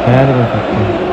Hayal kırıklığı.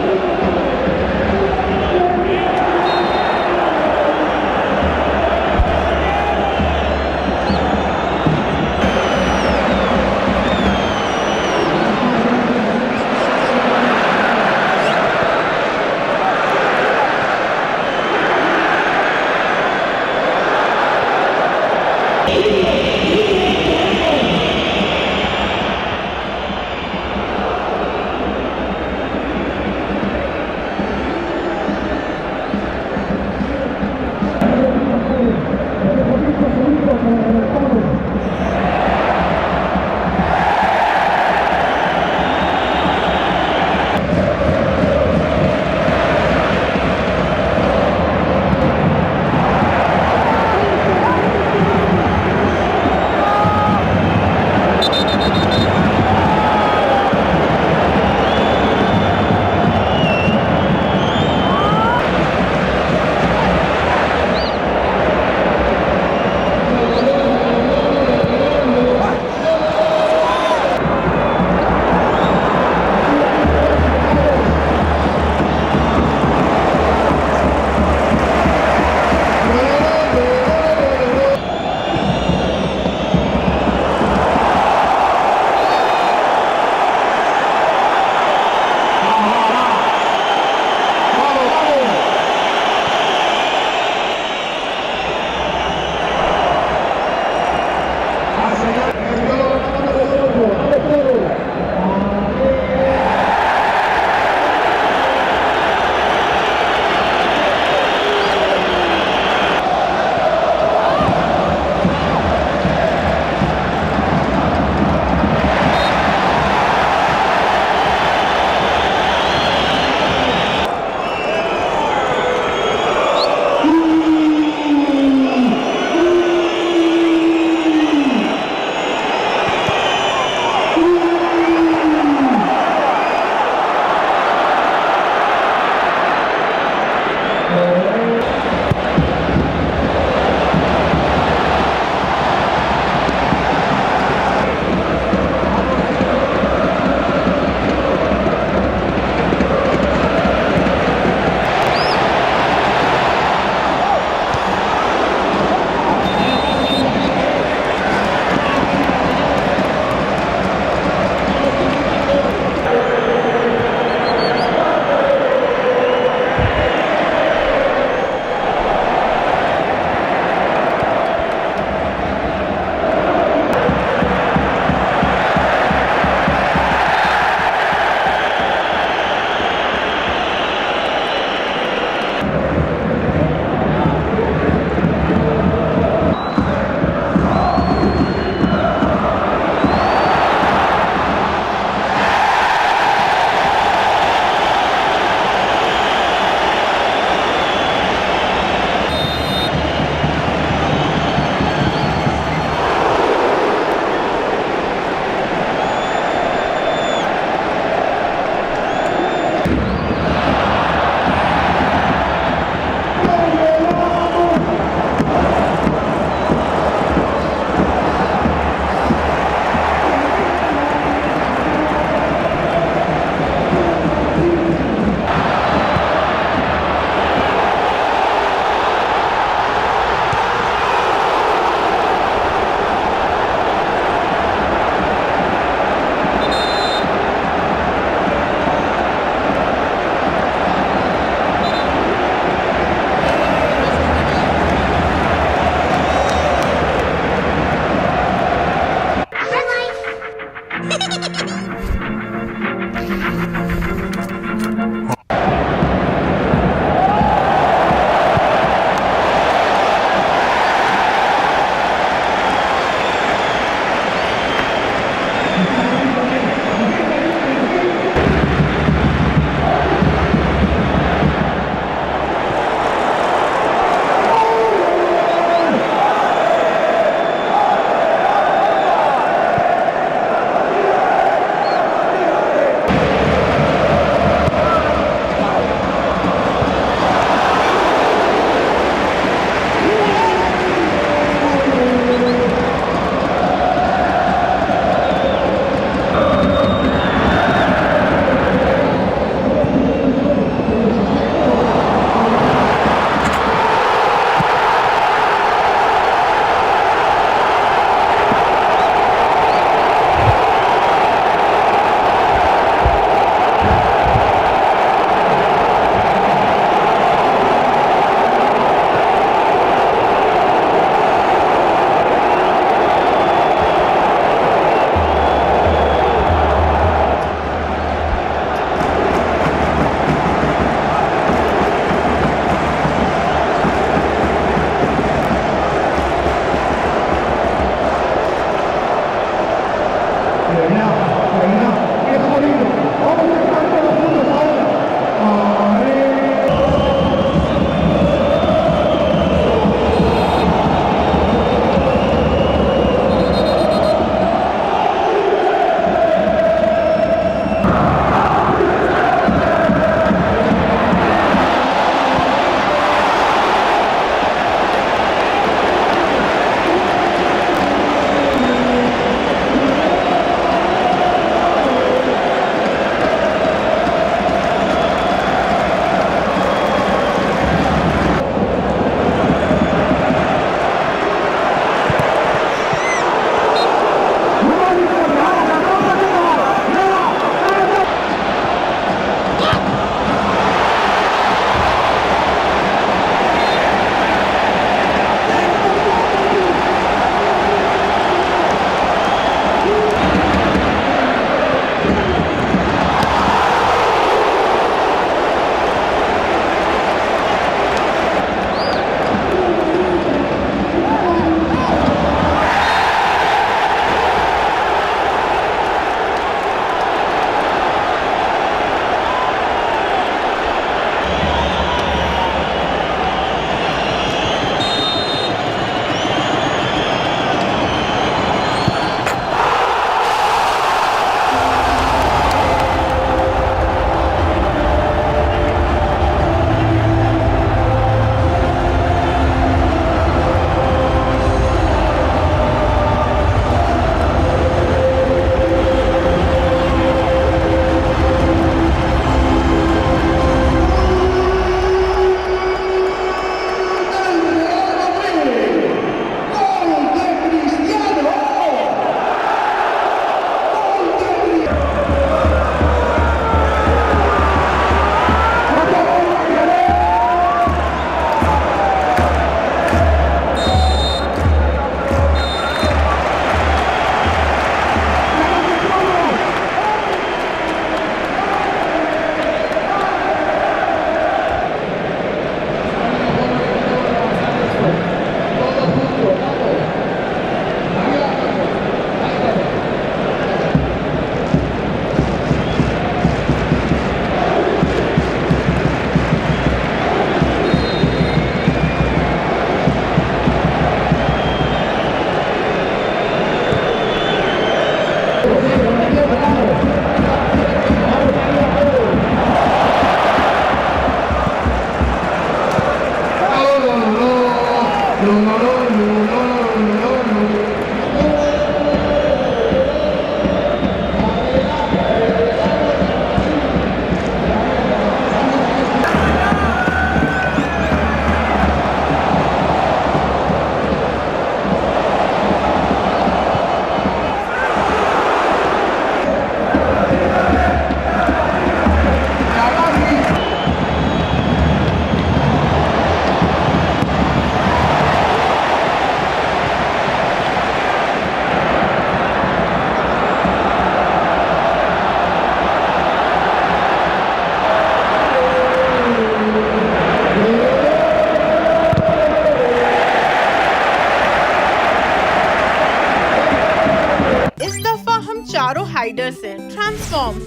चारों हाइडर से transform.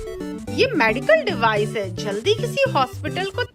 ये मेडिकल डिवाइस है, जल्दी किसी हॉस्पिटल को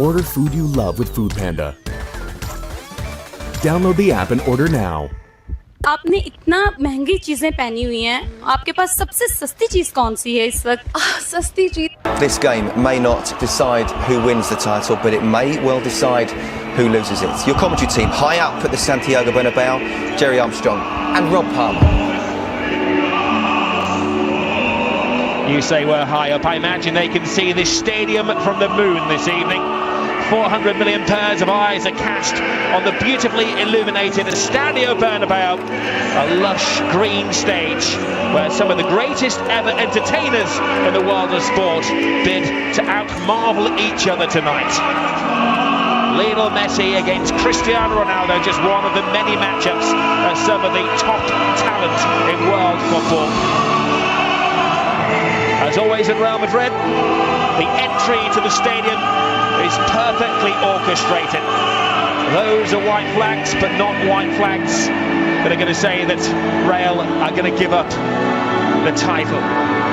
Order food you love with Foodpanda. Download the app and order now. आपने इतना महंगी चीजें पहनी हुई हैं, आपके पास सबसे सस्ती चीज कौन सी है इस वक्त? सस्ती चीज। This game may not decide who wins the title, but it may well decide who loses it. Your commentary team high up at the Santiago Bernabeu, Jerry Armstrong and Rob Palmer. You say we're high up. I imagine they can see this stadium from the moon this evening. 400 million pairs of eyes are cast on the beautifully illuminated Estadio Bernabeu, a lush green stage where some of the greatest ever entertainers in the world of sport bid to out-marvel each other tonight. Lionel Messi against Cristiano Ronaldo, just one of the many matchups of some of the top talent in world football. As always at Real Madrid, the entry to the stadium is perfectly orchestrated. Those are white flags, but not white flags that are going to say that Real are going to give up the title.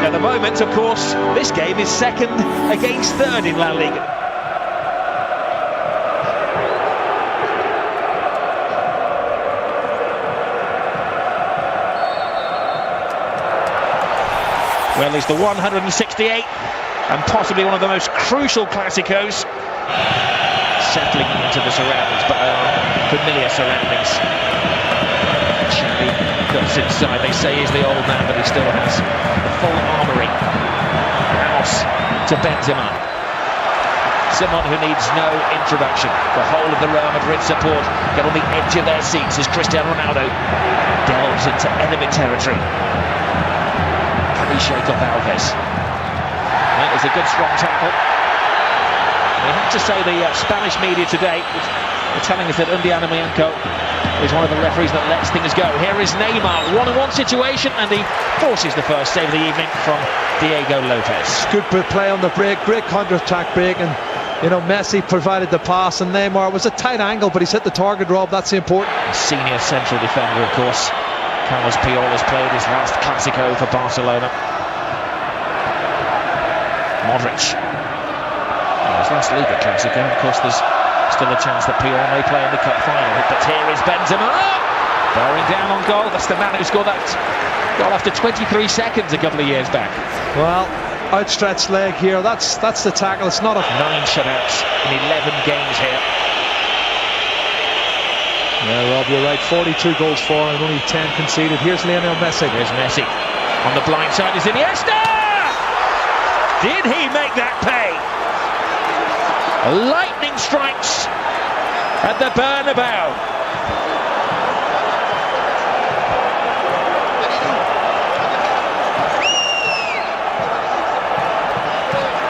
At the moment, of course, this game is second against third in La Liga. Well, it's the 168 and possibly one of the most crucial Clásicos. Settling into the surroundings, but familiar surroundings. Xavi goes inside, they say he's the old man, but he still has the full armoury. Ramos to Benzema. Someone who needs no introduction. The whole of the Real Madrid support get on the edge of their seats as Cristiano Ronaldo delves into enemy territory. Can he shake off Alves? That is a good strong tackle. We have to say the Spanish media today are telling us that Undiano Mianco is one of the referees that lets things go. Here is Neymar, one-on-one situation, and he forces the first save of the evening from Diego Lopez. Good play on the break, great counter-attack break, and you know, Messi provided the pass, and Neymar was a tight angle, but he's hit the target, Rob. That's the important. Senior central defender, of course. Carlos Puyol has played his last Clásico for Barcelona. Modric. His last Liga Clásico. Of course, there's still a chance that Puyol may play in the cup final. But here is Benzema, bearing down on goal. That's the man who scored that goal after 23 seconds a couple of years back. Well, outstretched leg here. That's the tackle. It's not a 9 shutouts in 11 games here. Yeah, Rob, you're right. 42 goals for and only 10 conceded. Here's Lionel Messi. Here's Messi. On the blind side is Iniesta! Did he make that pay? Lightning strikes at the Bernabeu.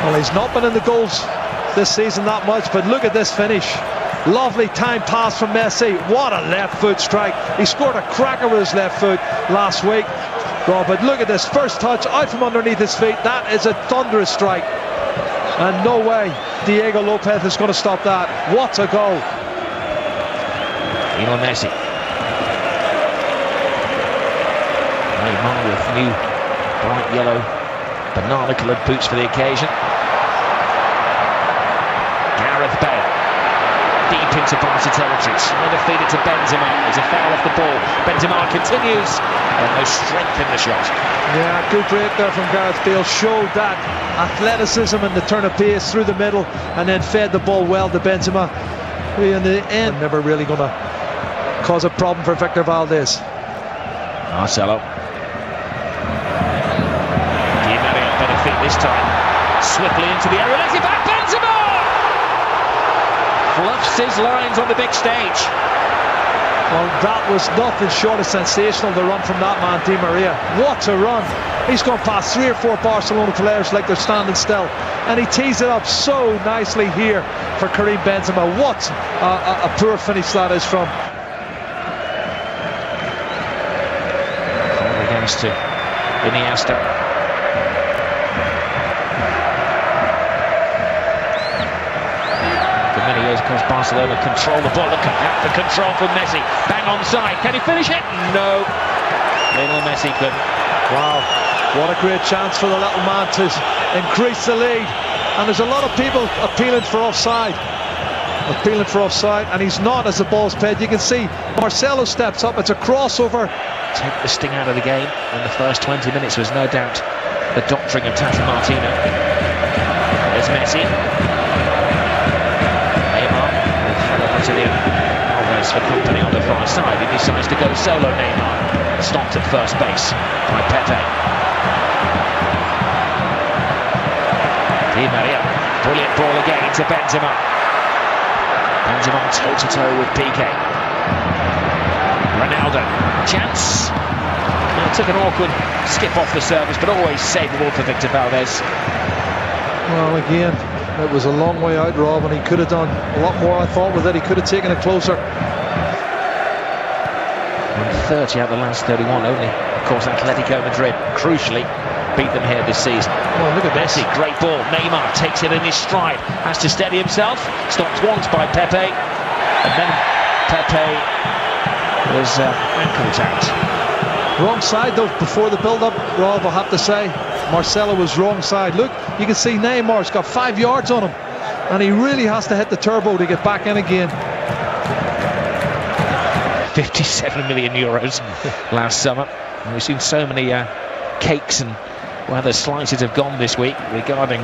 Well, he's not been in the goals this season that much, but look at this finish. Lovely time pass from Messi. What a left foot strike. He scored a cracker with his left foot last week. Rob, but look at this first touch out from underneath his feet. That is a thunderous strike. And no way Diego Lopez is going to stop that. What a goal. Lionel Messi. Neymar with new bright yellow banana coloured boots for the occasion. Gareth Bale. Deep into Barca territory, trying to feed it to Benzema. There's a foul off the ball. Benzema continues, and no strength in the shot. Yeah, good break there from Gareth Bale. Showed that athleticism and the turn of pace through the middle, and then fed the ball well to Benzema, who in the end never really going to cause a problem for Victor Valdez. Marcelo. Di Maria better feet this time. Swiftly into the area, lets it back. Benzema fluffs his lines on the big stage. Well, that was nothing short of sensational, the run from that man, Di Maria. What a run. He's gone past 3 or 4 Barcelona players like they're standing still, and he tees it up so nicely here for Karim Benzema. What a poor finish that is from. Against to Iniesta. Many years across Barcelona, control the ball, look at the control from Messi, bang on side, can he finish it? No, Lionel Messi couldn't. Wow, what a great chance for the little man to increase the lead. And there's a lot of people appealing for offside. And he's not as the ball's played. You can see Marcelo steps up. It's a crossover. Take the sting out of the game, and the first 20 minutes was no doubt the doctoring of Tata Martino. There's Messi. Neymar with fellow Brazilian Alves for company on the far side. He decides to go solo. Neymar stopped at first base by Pepe. Di Maria, brilliant ball again to Benzema. Benzema toe-to-toe with Piqué. Ronaldo, chance. Took an awkward skip off the service, but always savable for Victor Valdez. Well, again, it was a long way out, Rob, and he could have done a lot more, I thought, with it. He could have taken it closer. 30 out of the last 31 only. Of course, Atletico Madrid, crucially, beat them here this season. Oh, look at Messi, great ball. Neymar takes it in his stride, has to steady himself. Stopped once by Pepe, and then Pepe was ankle tapped. Wrong side though before the build-up, Rob, I'll have to say. Marcelo was wrong side. Look, you can see Neymar's got 5 yards on him, and he really has to hit the turbo to get back in again. 57 million euros last summer. And we've seen so many cakes and the slices have gone this week regarding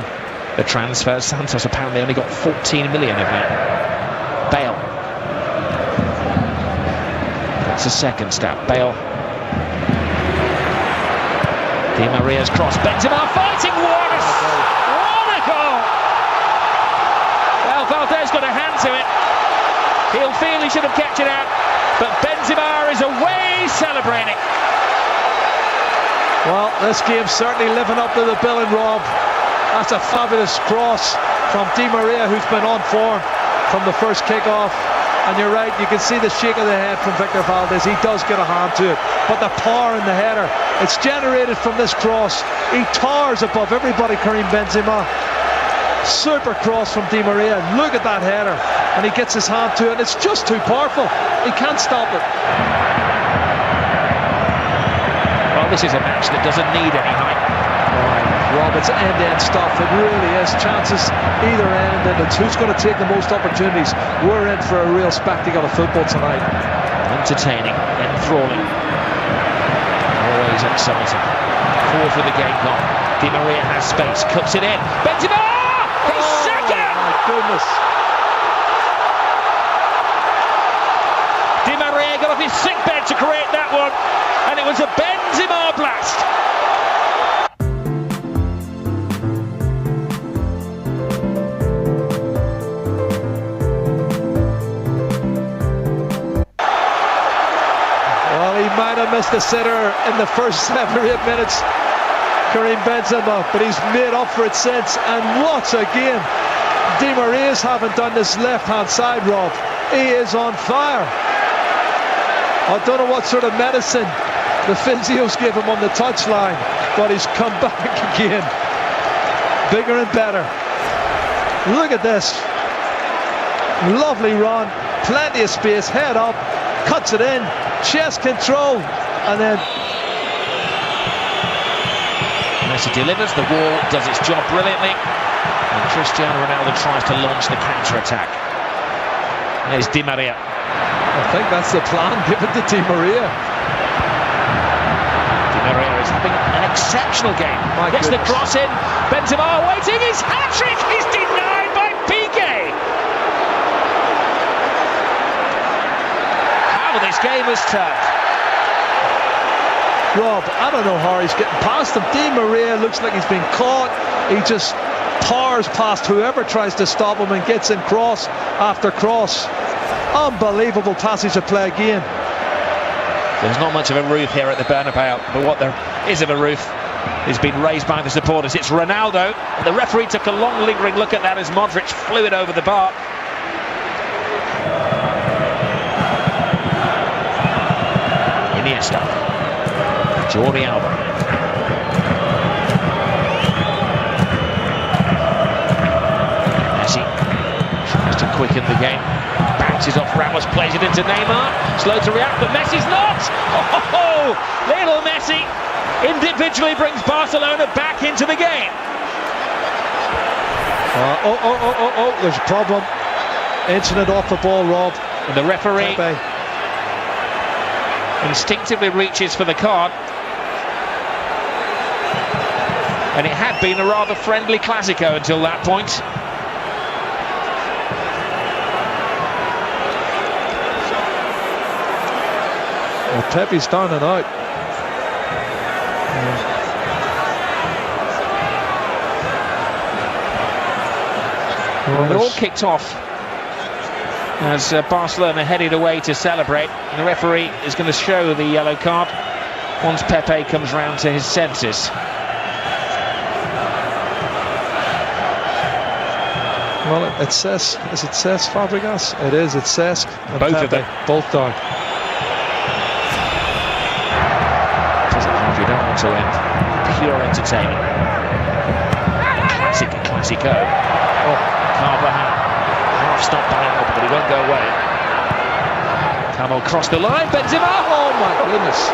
the transfers. Santos apparently only got 14 million of that. Bale. That's a second step. Bale. Di Maria's cross. Benzema fighting. What a goal! Well, Valdez got a hand to it. He'll feel he should have kept it out, but Benzema is away celebrating. Well, this game's certainly living up to the billing, Rob. That's a fabulous cross from Di Maria, who's been on form from the first kick-off. And you're right, you can see the shake of the head from Victor Valdez. He does get a hand to it, but the power in the header, it's generated from this cross. He towers above everybody, Karim Benzema. Super cross from Di Maria. Look at that header, and he gets his hand to it. It's just too powerful. He can't stop it. Well, this is a match that doesn't need any height. Rob, it's end-to-end stuff. It really is. Chances either end, and it's who's going to take the most opportunities. We're in for a real spectacle of football tonight. Entertaining, enthralling, always exciting. Fourth of the game gone. Di Maria has space, cuts it in. Benzema! His second! My goodness. Di Maria got off his sick bed to create that one, and it was a Benzema blast. Might have missed the sitter in the first 7 or 8 minutes, Karim Benzema, but he's made up for it since. And once again, Di Maria's haven't done this left-hand side, Rob. He is on fire. I don't know what sort of medicine the physios give him on the touchline, but he's come back again, bigger and better. Look at this. Lovely run, plenty of space, head up, cuts it in, chest control, and then Messi delivers. The wall does its job brilliantly, and Cristiano Ronaldo tries to launch the counter-attack. There's Di Maria. I think that's the plan given to Di Maria. Di Maria is having an exceptional game. Gets the cross in. Benzema waiting. His hat-trick is denied by Piqué. This game has turned. Rob, I don't know how he's getting past him. Di Maria looks like he's been caught. He just powers past whoever tries to stop him and gets in cross after cross. Unbelievable passage of play again. There's not much of a roof here at the Bernabeu, but what there is of a roof has been raised by the supporters. It's Ronaldo, and the referee took a long lingering look at that as Modric flew it over the bar. Iniesta, Jordi Alba. Messi tries to quicken the game, bounces off Ramos, plays it into Neymar, slow to react, but Messi's not! Oh, little Messi individually brings Barcelona back into the game. There's a problem. Incident off the ball, Rob. And the referee Pepe. instinctively reaches for the card. And it had been a rather friendly Clasico until that point. Well, Pepe's down and out. It all kicked off as Barcelona headed away to celebrate. And the referee is going to show the yellow card once Pepe comes round to his senses. Well, it says, is it says Fabregas? It is, it says. Both of them. Both down. You don't want to end. Pure entertainment. Classico. Carvajal. Half stop by Albert, but he won't go away. Camel crossed the line. Benzema. Oh my goodness.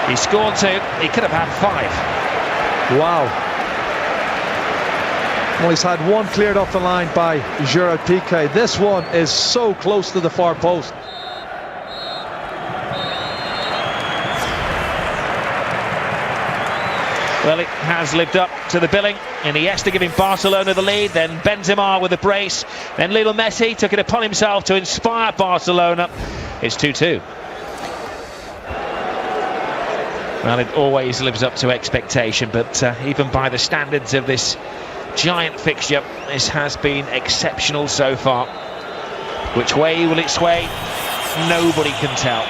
He scored 2. He could have had 5. Wow. Well, he's had one cleared off the line by Gerard Piqué. This one is so close to the far post. Well, it has lived up to the billing. Iniesta giving Barcelona the lead, then Benzema with the brace, then Lionel Messi took it upon himself to inspire Barcelona. It's 2-2. Well, it always lives up to expectation, but even by the standards of this giant fixture, this has been exceptional so far. Which way will it sway? Nobody can tell.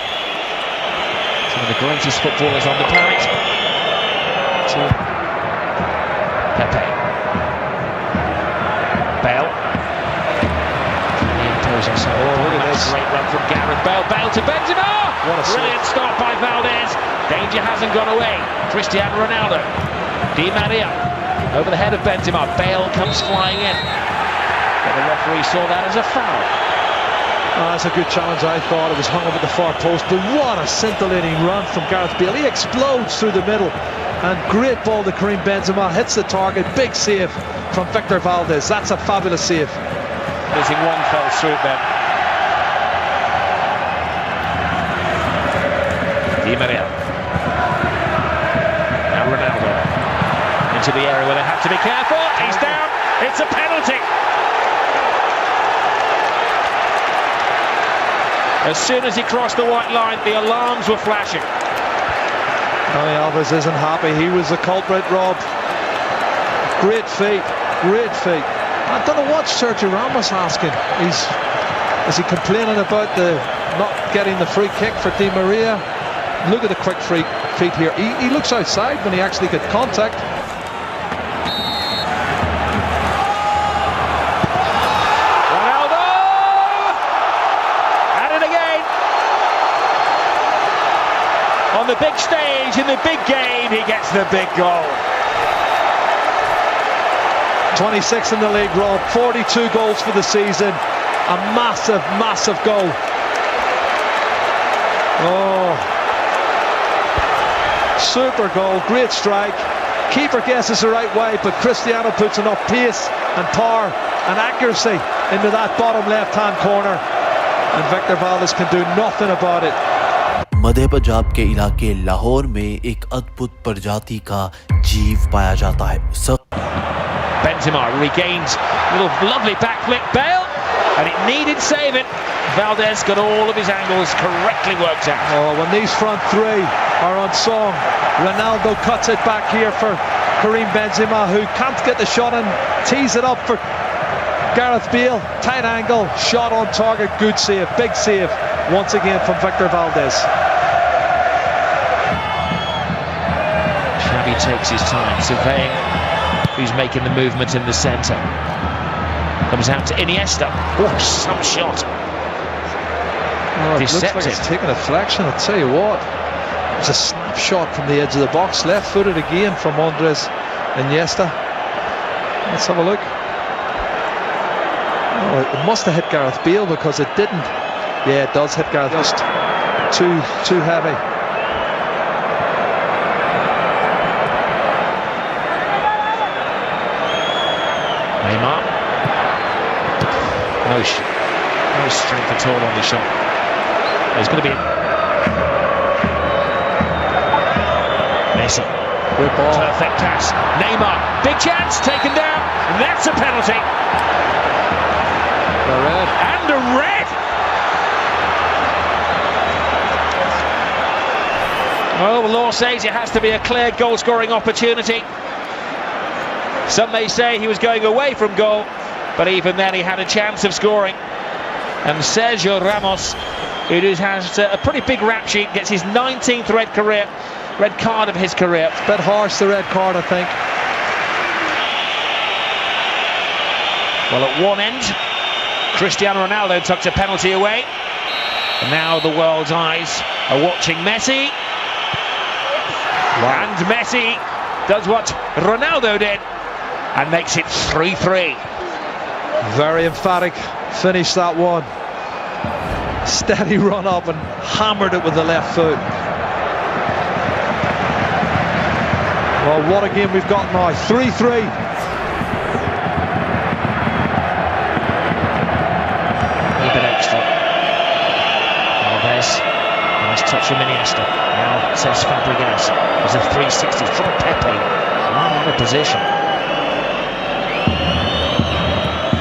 Some of the greatest footballers on the planet. Pepe. Bale. Can he impose himself? Look at this. Great run from Gareth Bale. Bale to Benzema! What a Brilliant stop by Valdez. Danger hasn't gone away. Cristiano Ronaldo. Di Maria. Over the head of Benzema. Bale comes flying in. But the referee saw that as a foul. That's a good challenge, I thought. It was hung up at the far post, but what a scintillating run from Gareth Bale. He explodes through the middle, and great ball to Karim Benzema, hits the target. Big save from Victor Valdez. That's a fabulous save. Missing one fell swoop then. Di Maria. Now Ronaldo into the area where they have to be careful. He's down. It's a penalty. As soon as he crossed the white line, the alarms were flashing. Dani Alves isn't happy. He was the culprit, Rob. Great feat, great feat. I don't know what Sergio Ramos asking. Is he complaining about the not getting the free kick for Di Maria? Look at the quick feet here. He looks outside when he actually got contact. On the big stage, in the big game, he gets the big goal. 26 in the league, Rob. 42 goals for the season. A massive, massive goal. Oh. Super goal, great strike. Keeper guesses the right way, but Cristiano puts enough pace and power and accuracy into that bottom left-hand corner. And Victor Valdez can do nothing about it. मध्य पंजाब के इलाके लाहौर में एक अद्भुत प्रजाति का जीव पाया जाता है Benzema regains a little lovely backflip. Bale, and it needed saving. Valdez got all of his angles correctly worked out. Oh, when these front three are on song, Ronaldo cuts it back here for Karim Benzema, who can't get the shot and tees it up for Gareth Bale. Tight angle, shot on target, good save, big save once again from Victor Valdez. Xavi takes his time, surveying who's making the movement in the centre. Comes out to Iniesta. Oh, some shot. Oh, it Deceptive. looks like it's taking a flexion, I'll tell you what. It's a snapshot from the edge of the box, left-footed again from Andres Iniesta. Let's have a look. Oh, it must have hit Gareth Bale because it didn't. Yeah, it does hit Gareth. Just too heavy. Neymar. No strength at all on the shot. There's going to be Messi. Good ball. Perfect pass. Neymar. Big chance. Taken down. That's a penalty. The red. And a red. Well, the law says it has to be a clear goal-scoring opportunity. Some may say he was going away from goal, but even then he had a chance of scoring. And Sergio Ramos, who has a pretty big rap sheet, gets his 19th red card of his career. It's a bit harsh, the red card, I think. Well, at one end, Cristiano Ronaldo tucks a penalty away. And now the world's eyes are watching Messi. Wow. And Messi does what Ronaldo did and makes it 3-3. Very emphatic finish, that one. Steady run up and hammered it with the left foot. Well, what a game we've got now. 3-3. A bit extra. Alves. Nice touch from Iniesta. Now says Fabregas. There's a 360 from Pepe. Right out of position.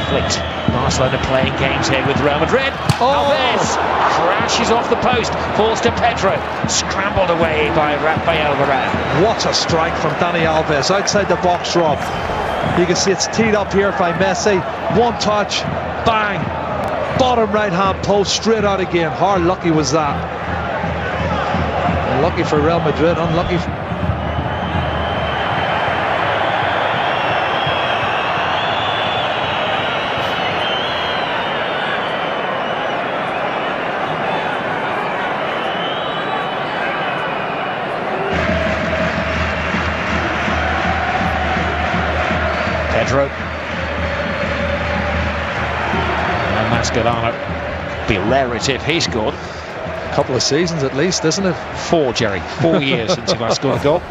Flicked. Barcelona playing games here with Real Madrid. Alves crashes off the post. Falls to Pedro. Scrambled away by Rafael Varane. What a strike from Dani Alves outside the box, Rob. You can see it's teed up here by Messi. One touch, bang, bottom right hand post, straight out again. How lucky was that? Lucky for Real Madrid, unlucky for... Pedro. And Mascherano. Be rarity if he scored. Couple of seasons at least, isn't it? 4, Jerry. 4 years since he last scored a goal.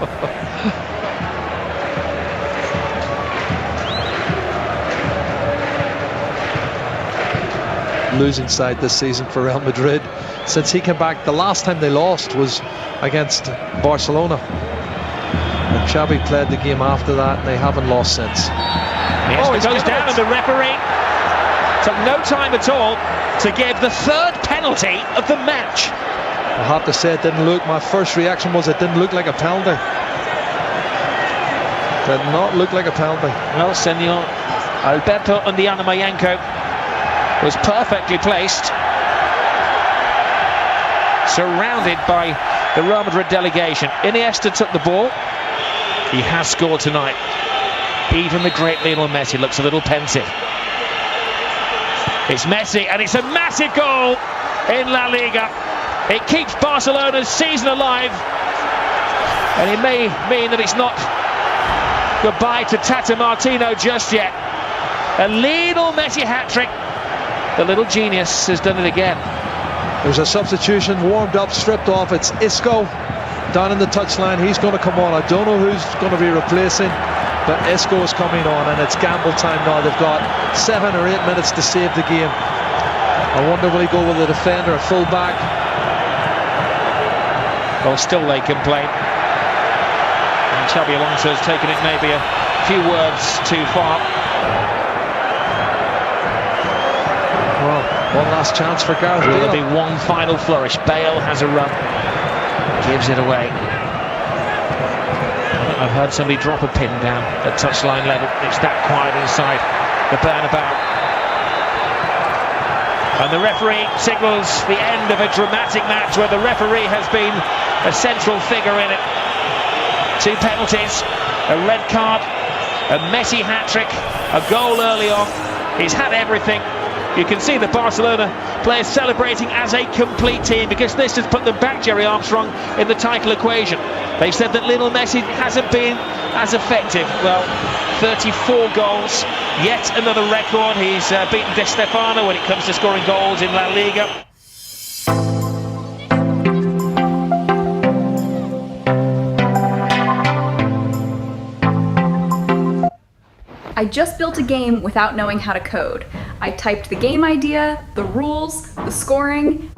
Losing side this season for Real Madrid. Since he came back, the last time they lost was against Barcelona. And Xavi played the game after that, and they haven't lost since. It goes down, and the referee took no time at all to give the third penalty of the match. I have to say, it didn't look, my first reaction was it didn't look like a penalty. Did not look like a penalty. Well, Senor Alberto Undiana-Mayenko was perfectly placed, surrounded by the Real Madrid delegation. Iniesta took the ball. He has scored tonight. Even the great Lionel Messi looks a little pensive. It's Messi, and it's a massive goal in La Liga. It keeps Barcelona's season alive, and it may mean that it's not goodbye to Tata Martino just yet. A Lionel Messi hat-trick. The little genius has done it again. There's a substitution, warmed up, stripped off. It's Isco down in the touchline. He's going to come on. I don't know who's going to be replacing, but Isco is coming on, and it's gamble time now. They've got 7 or 8 minutes to save the game. I wonder will he go with a defender, a full-back? Well, still they complain. And Xabi Alonso has taken it maybe a few words too far. Well, one last chance for Gareth Bale. Will there be one final flourish? Bale has a run. Gives it away. I've heard somebody drop a pin down at touchline level. It's that quiet inside the Bernabeu. And the referee signals the end of a dramatic match where the referee has been a central figure in it. 2 penalties, a red card, a Messi hat-trick, a goal early on. He's had everything. You can see the Barcelona players celebrating as a complete team, because this has put them back, Jerry Armstrong, in the title equation. They've said that Lionel Messi hasn't been as effective. Well, 34 goals, yet another record. He's beaten Di Stefano when it comes to scoring goals in La Liga. I just built a game without knowing how to code. I typed the game idea, the rules, the scoring.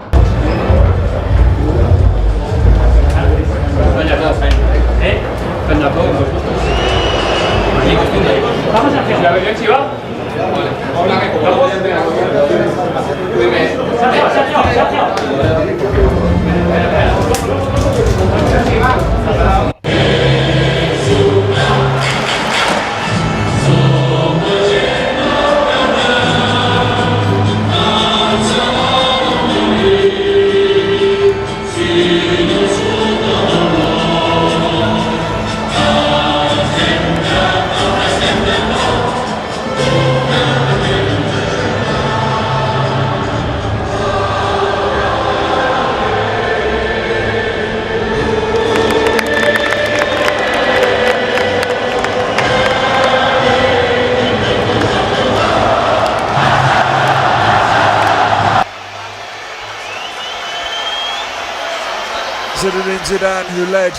Zinedine Zidane, who led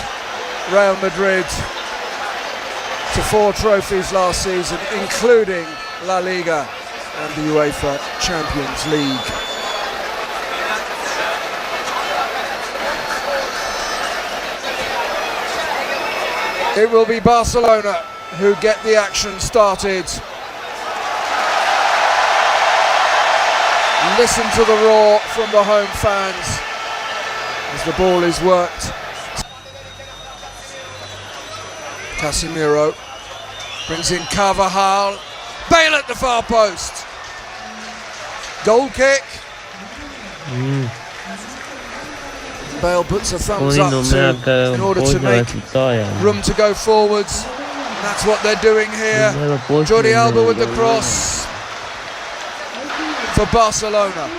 Real Madrid to 4 trophies last season, including La Liga and the UEFA Champions League. It will be Barcelona who get the action started. Listen to the roar from the home fans as the ball is worked. Casemiro brings in Carvajal. Bale at the far post. Goal kick. Bale puts a thumbs up in order to make room to go forwards. That's what they're doing here. Jordi Alba with the cross for Barcelona.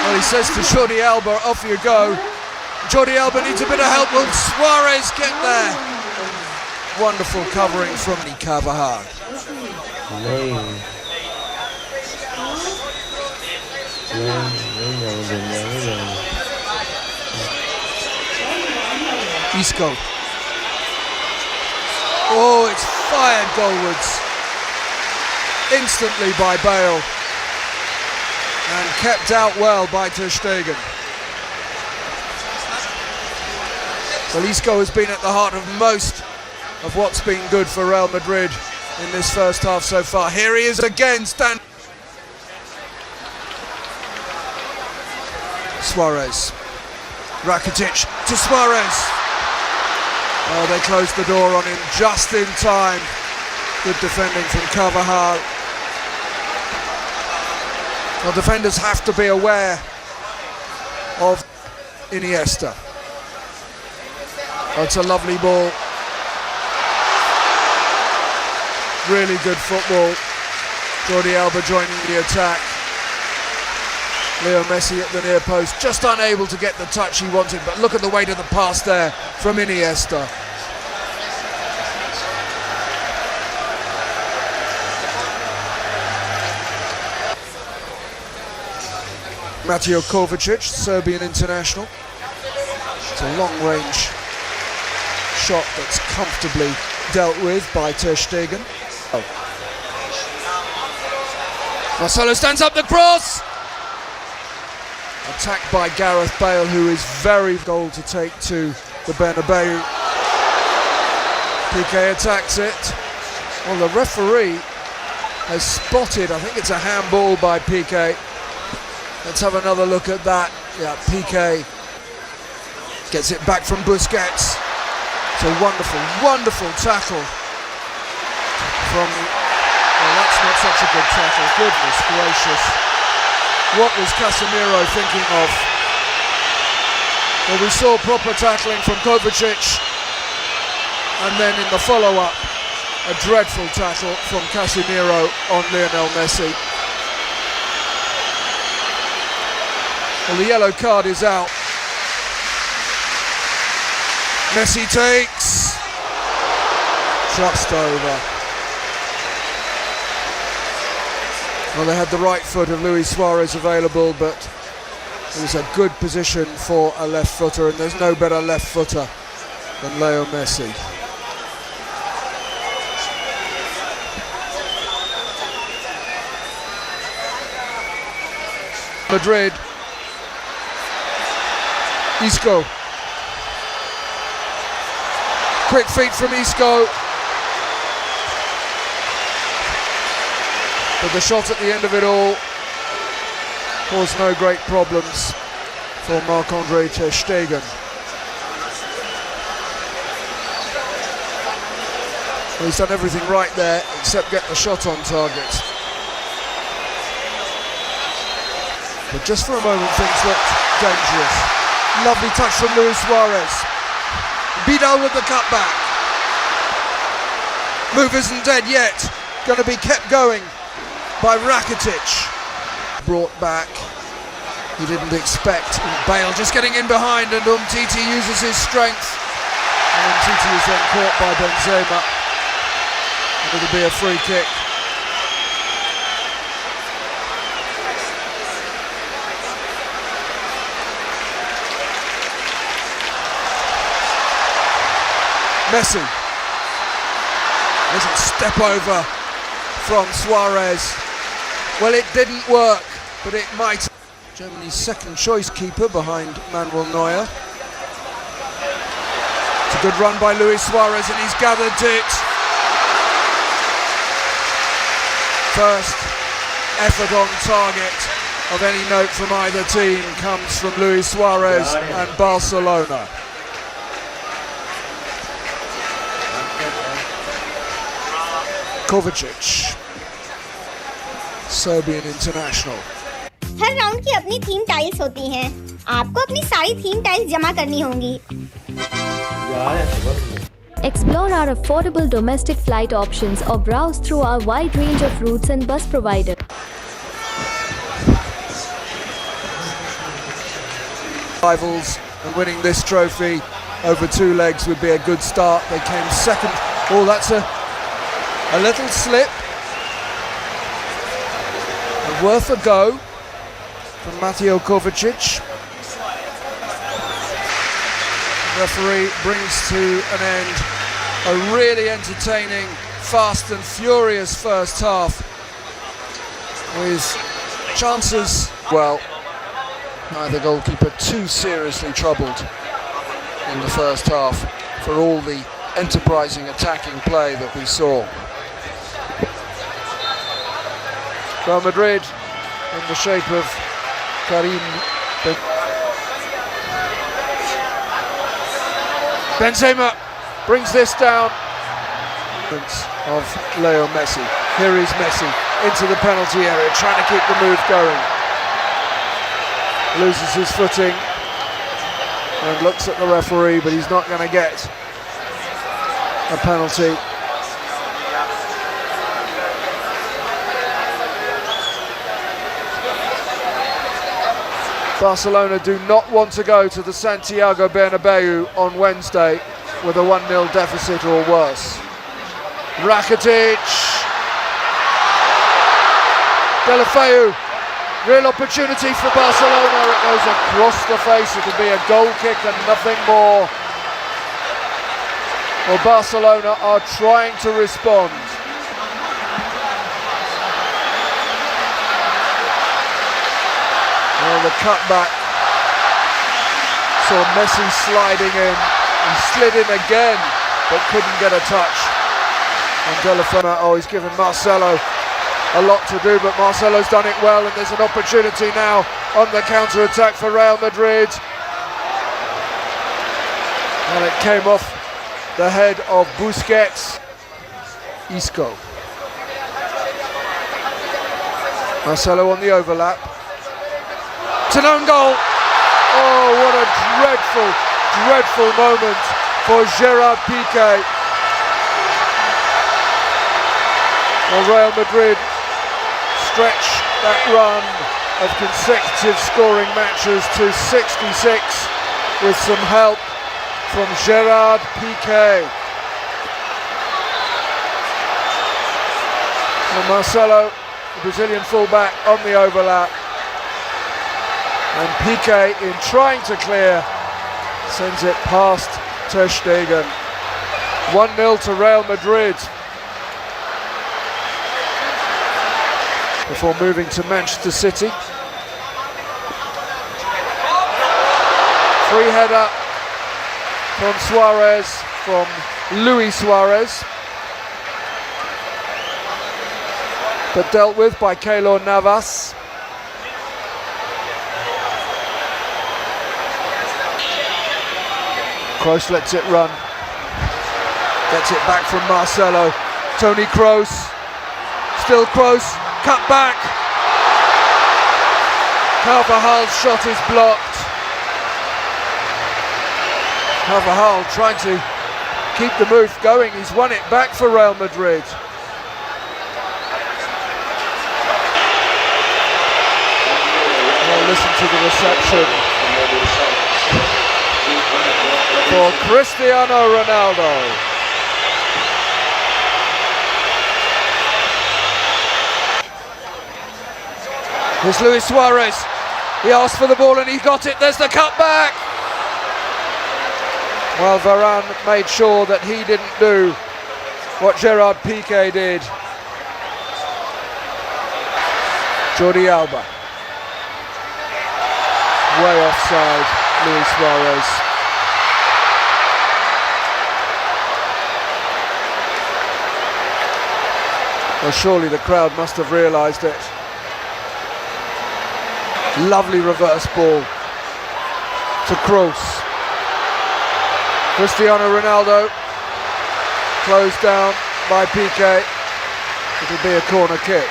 Well, he says to Jordi Alba, off you go. Jordi Alba needs a bit of help. Will Suarez get there? Wonderful covering from Carvajal. Isco. Oh, it's fired goalwards instantly by Bale and kept out well by Ter Stegen. Well, Isco has been at the heart of most of what's been good for Real Madrid in this first half so far. Here he is again, Suarez. Rakitic to Suarez. Oh, they closed the door on him just in time. Good defending from Carvajal. Well, defenders have to be aware of Iniesta. Oh, it's a lovely ball. Really good football. Jordi Alba joining the attack. Leo Messi at the near post, just unable to get the touch he wanted, but look at the weight of the pass there from Iniesta. Mateo Kovacic, Serbian international. It's a long-range shot that's comfortably dealt with by Ter Stegen. Oh. Marcelo stands up the cross! Attacked by Gareth Bale, who is very goal to take to the Bernabeu. Piqué attacks it. Well, the referee has spotted, I think it's a handball by Piqué. Let's have another look at that. Yeah, Piqué gets it back from Busquets. It's a wonderful, wonderful tackle from... Well, that's not such a good tackle. Goodness gracious. What was Casemiro thinking of? Well, we saw proper tackling from Kovacic, and then in the follow-up, a dreadful tackle from Casemiro on Lionel Messi. Well, the yellow card is out. Messi takes. Just over. Well, they had the right foot of Luis Suarez available, but it was a good position for a left footer, and there's no better left footer than Leo Messi. Madrid. Isco. Quick feet from Isco. But the shot at the end of it all caused no great problems for Marc-Andre ter Stegen. Well, he's done everything right there except get the shot on target. But just for a moment things looked dangerous. Lovely touch from Luis Suarez. Vidal with the cutback. Move isn't dead yet. Going to be kept going by Rakitic. Brought back. He didn't expect. Bale just getting in behind, and Umtiti uses his strength. And Umtiti is then caught by Benzema. And it'll be a free kick. Messi. Little step over from Suarez. Well, it didn't work, but it might. Germany's second choice keeper behind Manuel Neuer. It's a good run by Luis Suarez, and he's gathered it. First effort on target of any note from either team comes from Luis Suarez and Barcelona. Kovacic, Serbian international. Her round की अपनी theme tiles होती हैं। आपको अपनी सारी theme tiles जमा करनी होंगी। Explore our affordable domestic flight options or browse through our wide range of routes and bus providers. Rivals, and winning this trophy over 2 legs would be a good start. They came second. Oh, that's a little slip. And worth a go from Mateo Kovacic. The referee brings to an end a really entertaining, fast and furious first half with chances. Well, neither goalkeeper too seriously troubled in the first half for all the enterprising attacking play that we saw. Real Madrid in the shape of Karim Benzema brings this down. Of Leo Messi. Here is Messi into the penalty area, trying to keep the move going. Loses his footing and looks at the referee, but he's not going to get a penalty. Barcelona do not want to go to the Santiago Bernabeu on Wednesday with a 1-0 deficit or worse. Rakitic, Deulofeu, real opportunity for Barcelona. It goes across the face. It'll be a goal kick and nothing more. Well, Barcelona are trying to respond. Well, the cutback saw Messi sliding in. He slid in again, but couldn't get a touch. And Deulofeu, oh, he's given Marcelo a lot to do, but Marcelo's done it well, and there's an opportunity now on the counter-attack for Real Madrid. And it came off the head of Busquets. Isco. Marcelo on the overlap. It's an own goal. Oh, what a dreadful, dreadful moment for Gerard Piqué. Well, Real Madrid stretch that run of consecutive scoring matches to 66 with some help from Gerard Piqué. And Marcelo, the Brazilian fullback, on the overlap. And Piqué, in trying to clear, sends it past ter Stegen. 1-0 to Real Madrid. Before moving to Manchester City. Free header from Suarez, from Luis Suarez. But dealt with by Keylor Navas. Kroos lets it run. Gets it back from Marcelo. Toni Kroos. Still Kroos. Cut back. Carvajal's shot is blocked. Carvajal trying to keep the move going. He's won it back for Real Madrid. Well, listen to the reception for Cristiano Ronaldo. Here's Luis Suarez. He asked for the ball and he got it. There's the cutback. Well, Varane made sure that he didn't do what Gerard Piqué did. Jordi Alba. Way offside, Luis Suarez. Well, surely the crowd must have realised it. Lovely reverse ball to Kroos. Cristiano Ronaldo closed down by Piqué. It'll be a corner kick.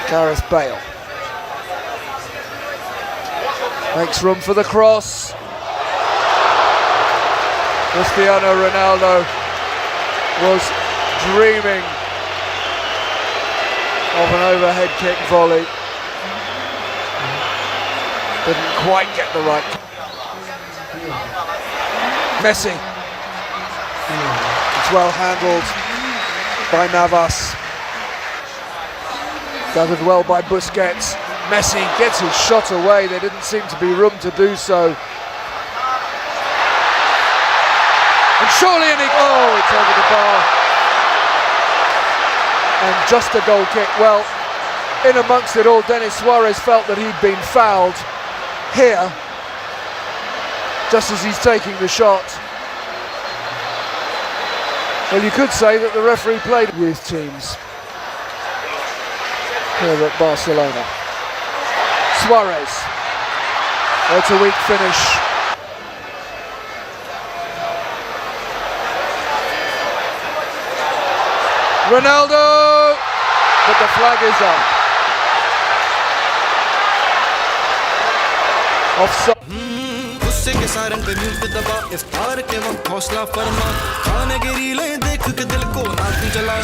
Gareth Bale makes room for the cross. Cristiano Ronaldo was dreaming of an overhead kick volley. Didn't quite get the right. Messi. It's well handled by Navas. Gathered well by Busquets. Messi gets his shot away. There didn't seem to be room to do so. And surely it's over the bar. And just a goal kick. Well, in amongst it all, Denis Suarez felt that he'd been fouled here, just as he's taking the shot. Well, you could say that the referee played youth teams here at Barcelona. Suarez. Oh, it's a weak finish. Ronaldo! But the flag is up. Offside.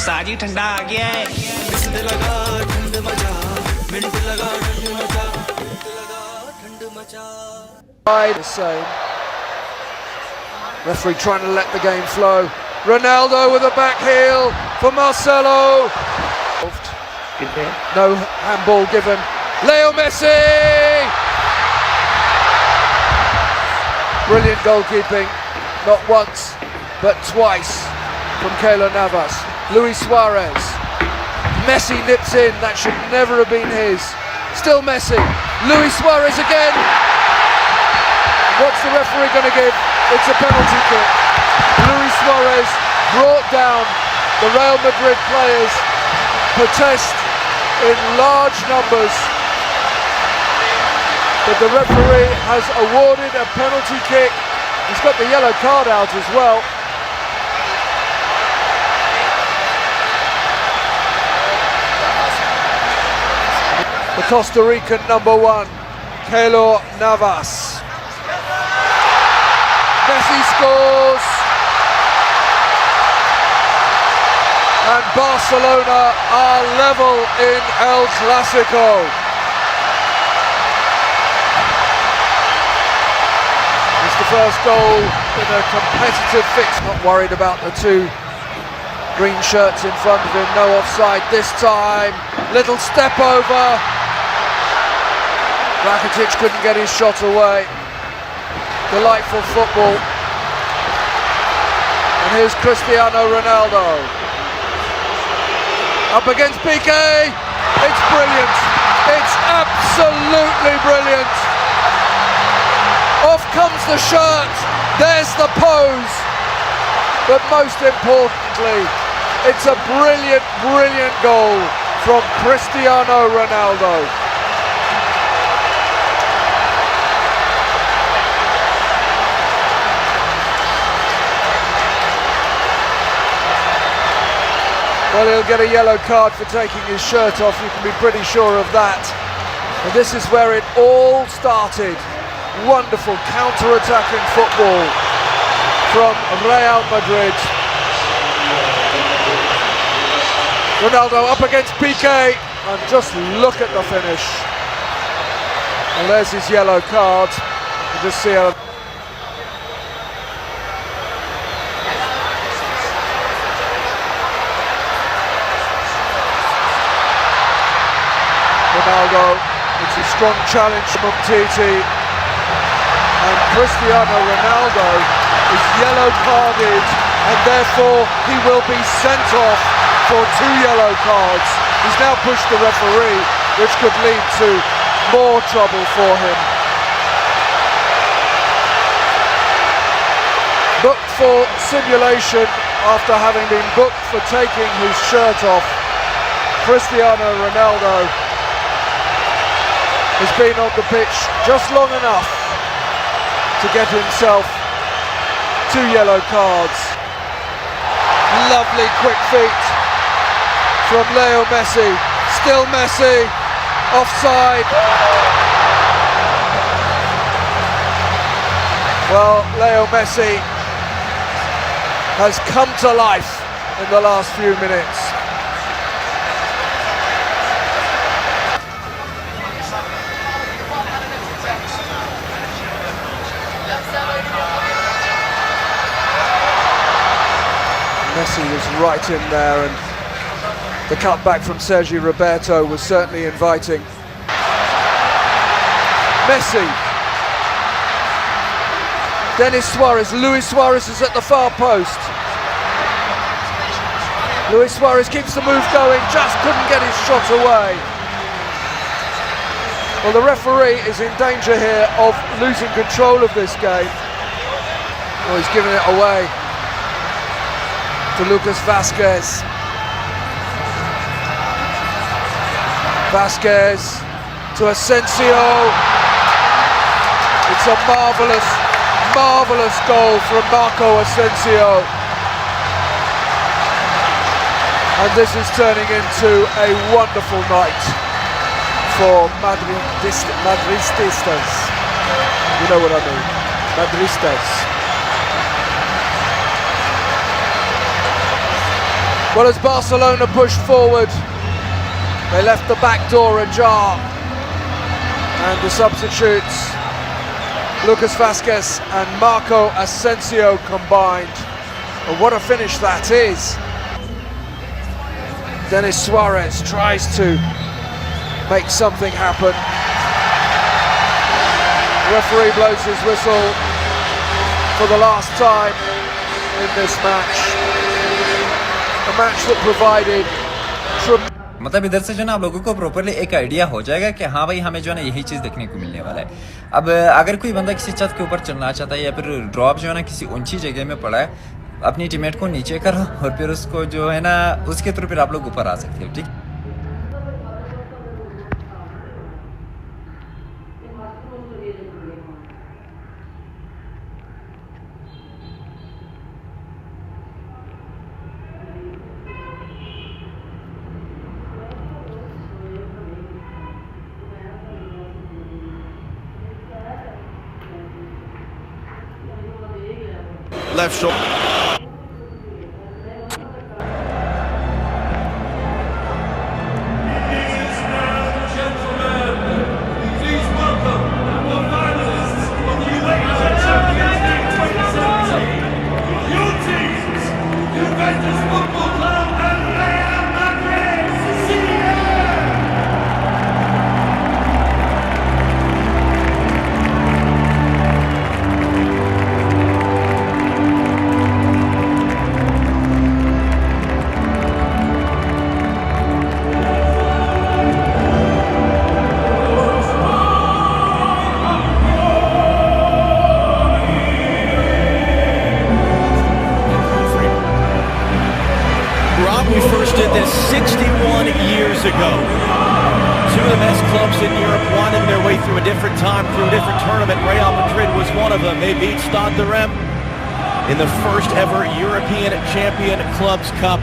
साजी ठंडा आ गया है The same. Referee trying to let the game flow. Ronaldo with a back heel for Marcelo. No handball given. Leo Messi! Brilliant goalkeeping, not once, but twice from Keylor Navas. Luis Suarez. Messi nips in, that should never have been his. Still Messi. Luis Suarez again. What's the referee going to give? It's a penalty kick. Luis Suarez brought down the Real Madrid players. Protest in large numbers. But the referee has awarded a penalty kick. He's got the yellow card out as well. The Costa Rican number one, Keylor Navas. Messi scores. And Barcelona are level in El Clasico. It's the first goal in a competitive fix. Not worried about the two green shirts in front of him. No offside this time. Little step over. Rakitic couldn't get his shot away. Delightful football. And here's Cristiano Ronaldo. Up against Piqué. It's brilliant. It's absolutely brilliant. Off comes the shirt. There's the pose. But most importantly, it's a brilliant, brilliant goal from Cristiano Ronaldo. Well, he'll get a yellow card for taking his shirt off, you can be pretty sure of that. And this is where it all started. Wonderful counter-attacking football from Real Madrid. Ronaldo up against Piqué, and just look at the finish. And there's his yellow card. You just see how Ronaldo, it's a strong challenge from Titi, and Cristiano Ronaldo is yellow carded, and therefore he will be sent off for 2 yellow cards. He's now pushed the referee, which could lead to more trouble for him. Booked for simulation after having been booked for taking his shirt off, Cristiano Ronaldo has been on the pitch just long enough to get himself 2 yellow cards. Lovely quick feet from Leo Messi. Still Messi, offside. Well, Leo Messi has come to life in the last few minutes. Messi was right in there, and the cutback from Sergi Roberto was certainly inviting. Messi. Denis Suarez. Luis Suarez is at the far post. Luis Suarez keeps the move going, just couldn't get his shot away. Well, the referee is in danger here of losing control of this game. Oh, he's giving it away to Lucas Vázquez. Vázquez to Asensio. It's a marvellous, marvellous goal from Marco Asensio. And this is turning into a wonderful night for Madridistas. You know what I mean, Madridistas. Well, as Barcelona pushed forward, they left the back door ajar, and the substitutes, Lucas Vázquez and Marco Asensio, combined. And what a finish that is. Denis Suarez tries to make something happen. The referee blows his whistle for the last time in this match. A match that provided मतलब इधर से जो ना आप लोगों को properly एक idea हो जाएगा कि हाँ भाई हमें जो है ना यही चीज़ देखने को मिलने वाला है। अब अगर कोई बंदा किसी छत के ऊपर चलना चाहता है या फिर ड्रॉप जो है ना किसी ऊंची जगह में पड़ा है, अपनी टीममेट को नीचे करो और फिर उसको जो है ना उसके थ्रू फिर आप लोग ऊपर आ सकते हो, ठीक। Left shot. years ago. Two of the best clubs in Europe winding their way through a different time, through a different tournament. Real Madrid was one of them. They beat Stade de Reims in the first ever European Champion Clubs Cup.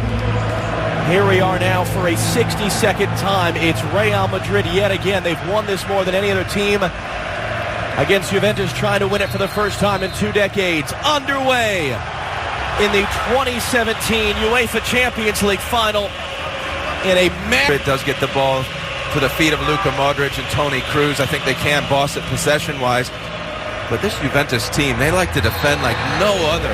Here we are now for a 62nd time. It's Real Madrid yet again. They've won this more than any other team against Juventus, trying to win it for the first time in 2 decades. Underway in the 2017 UEFA Champions League final in a Madrid does get the ball to the feet of Luka Modric and Toni Kroos. I think they can boss it possession-wise. But this Juventus team, they like to defend like no other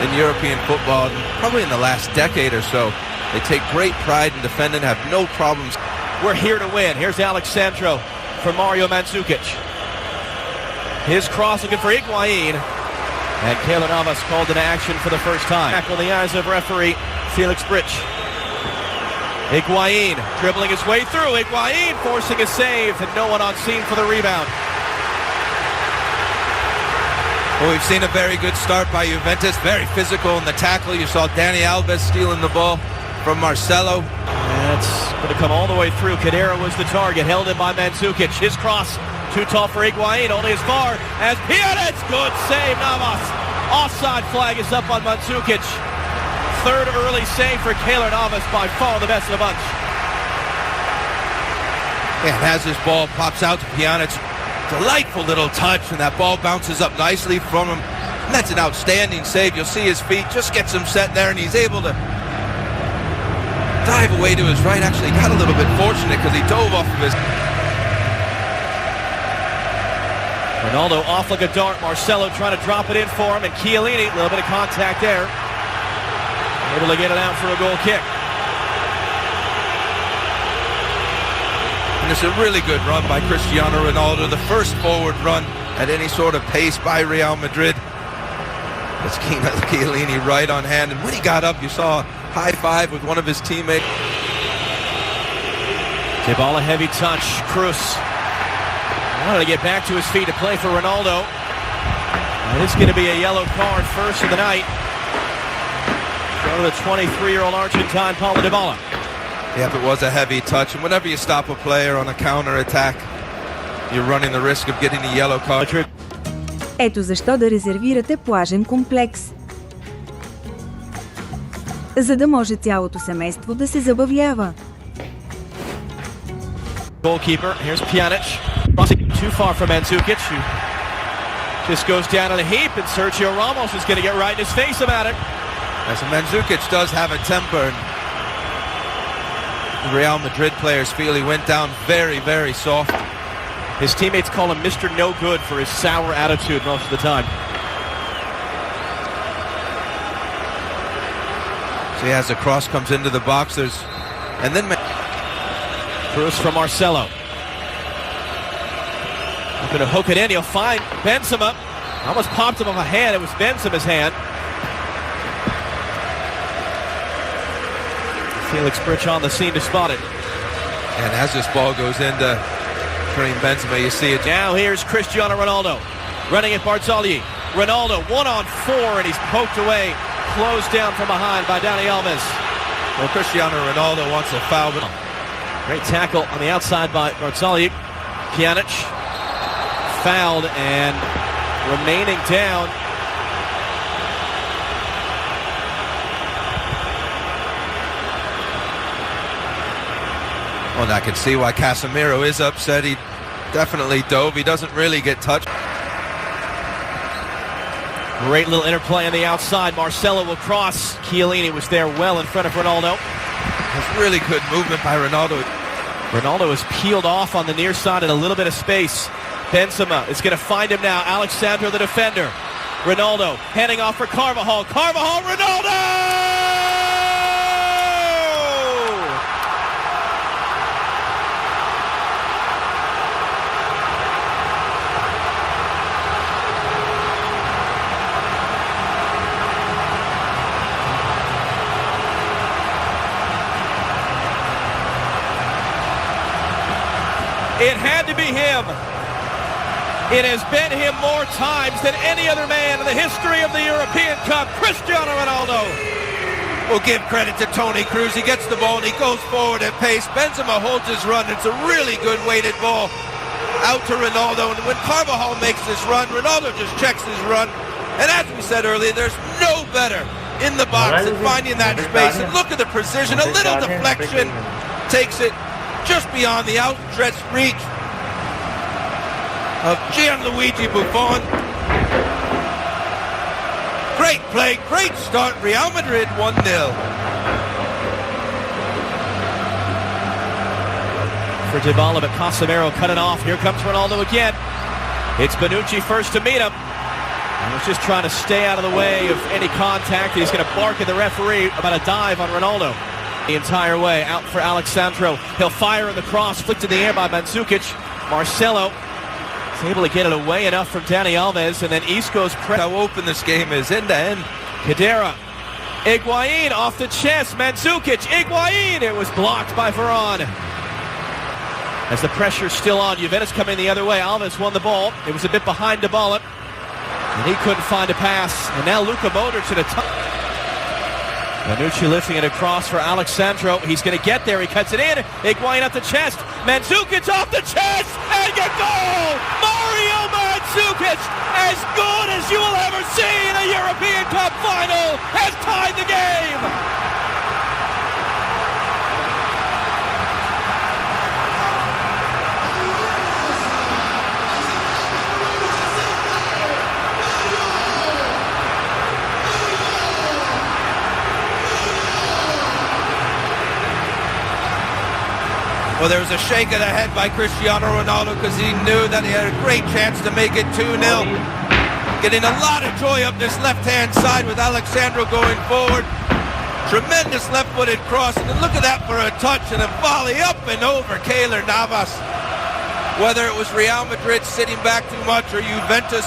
in European football, probably in the last decade or so. They take great pride in defending, have no problems. We're here to win. Here's Alexandro for Mario Mandzukic. His cross looking for Higuain. And Keylor Navas called into action for the first time. Back on the eyes of referee Felix Brych. Higuain dribbling his way through. Higuain forcing a save and no one on scene for the rebound. Well, we've seen a very good start by Juventus. Very physical in the tackle. You saw Dani Alves stealing the ball from Marcelo. That's going to come all the way through. Kadira was the target, held in by Mandzukic. His cross, too tall for Higuain, only as far as Pjanic. Good save, Navas. Offside flag is up on Mandzukic. Third early save for Keylor Navas, by far the best of the bunch. And as this ball pops out to Pjanic, delightful little touch, and that ball bounces up nicely from him. And that's an outstanding save. You'll see his feet, just gets him set there, and he's able to dive away to his right. Actually got a little bit fortunate because he dove off of his... Ronaldo off like a dart. Marcelo trying to drop it in for him, and Chiellini, a little bit of contact there. Able to get it out for a goal kick. And it's a really good run by Cristiano Ronaldo. The first forward run at any sort of pace by Real Madrid. It's Chiellini right on hand. And when he got up, you saw a high five with one of his teammates. Dybala heavy touch. Kroos wanted to get back to his feet to play for Ronaldo. And it's going to be a yellow card first of the night. Go to the 23-year-old Argentine, Paulo Dybala. Yep, it was a heavy touch. And whenever you stop a player on a counter-attack, you're running the risk of getting a yellow card. Ето защо да резервирате плажен комплекс. За да може цялото семейство да се забавлява. Goalkeeper, here's Pjanic. Too far from Mandzukic, who just goes down in a heap, and Sergio Ramos is going to get right in his face about it. As Mandzukic does have a temper, and the Real Madrid players feel he went down very, very soft. His teammates call him Mr. No Good for his sour attitude most of the time. So as the cross comes into the box, and then Kroos from Marcelo. Going to hook it in. He'll find Benzema. Almost popped him off a hand. It was Benzema's hand. Felix Brych on the scene to spot it. And as this ball goes into Karim Benzema, you see it. Now here's Cristiano Ronaldo running at Barzagli. Ronaldo 1-on-4, and he's poked away, closed down from behind by Dani Alves. Well, Cristiano Ronaldo wants a foul. Great tackle on the outside by Barzagli. Pjanic fouled and remaining down. Well, I can see why Casemiro is upset. He definitely dove. He doesn't really get touched. Great little interplay on the outside. Marcelo will cross. Chiellini was there well in front of Ronaldo. That's really good movement by Ronaldo. Ronaldo is peeled off on the near side in a little bit of space. Benzema is going to find him now. Alexandro, the defender. Ronaldo heading off for Carvajal. Carvajal, Ronaldo! It had to be him. It has been him more times than any other man in the history of the European Cup. Cristiano Ronaldo. We'll give credit to Toni Kroos. He gets the ball and he goes forward at pace. Benzema holds his run. It's a really good weighted ball out to Ronaldo. And when Carvajal makes this run, Ronaldo just checks his run. And as we said earlier, there's no better in the box than finding that space. And look at the precision. A little deflection takes it just beyond the outstretched reach of Gianluigi Buffon. Great play, great start. Real Madrid 1-0. For Dybala, but Casemiro cut it off. Here comes Ronaldo again. It's Bonucci first to meet him. He was just trying to stay out of the way of any contact. He's going to bark at the referee about a dive on Ronaldo. The entire way out for Alexandro. He'll fire in the cross, flicked in the air by Mandzukic. Marcelo is able to get it away enough from Dani Alves, and then Isco's press. How open this game is, end to end. Khedira. Higuain off the chest. Mandzukic. Higuain. It was blocked by Varane. As the pressure's still on, Juventus coming the other way. Alves won the ball. It was a bit behind Dybala, and he couldn't find a pass. And now Luka Modric at a top. Bonucci lifting it across for Alexandro. He's going to get there. He cuts it in. Higuain up the chest. Mandzukic off the chest. And a goal! Mario Mandzukic, as good as you will ever see in a European Cup final, has tied the game. Well, there was a shake of the head by Cristiano Ronaldo because he knew that he had a great chance to make it 2-0. Getting a lot of joy up this left-hand side with Alexandro going forward. Tremendous left-footed cross, and then look at that for a touch and a volley up and over Keylor Navas. Whether it was Real Madrid sitting back too much or Juventus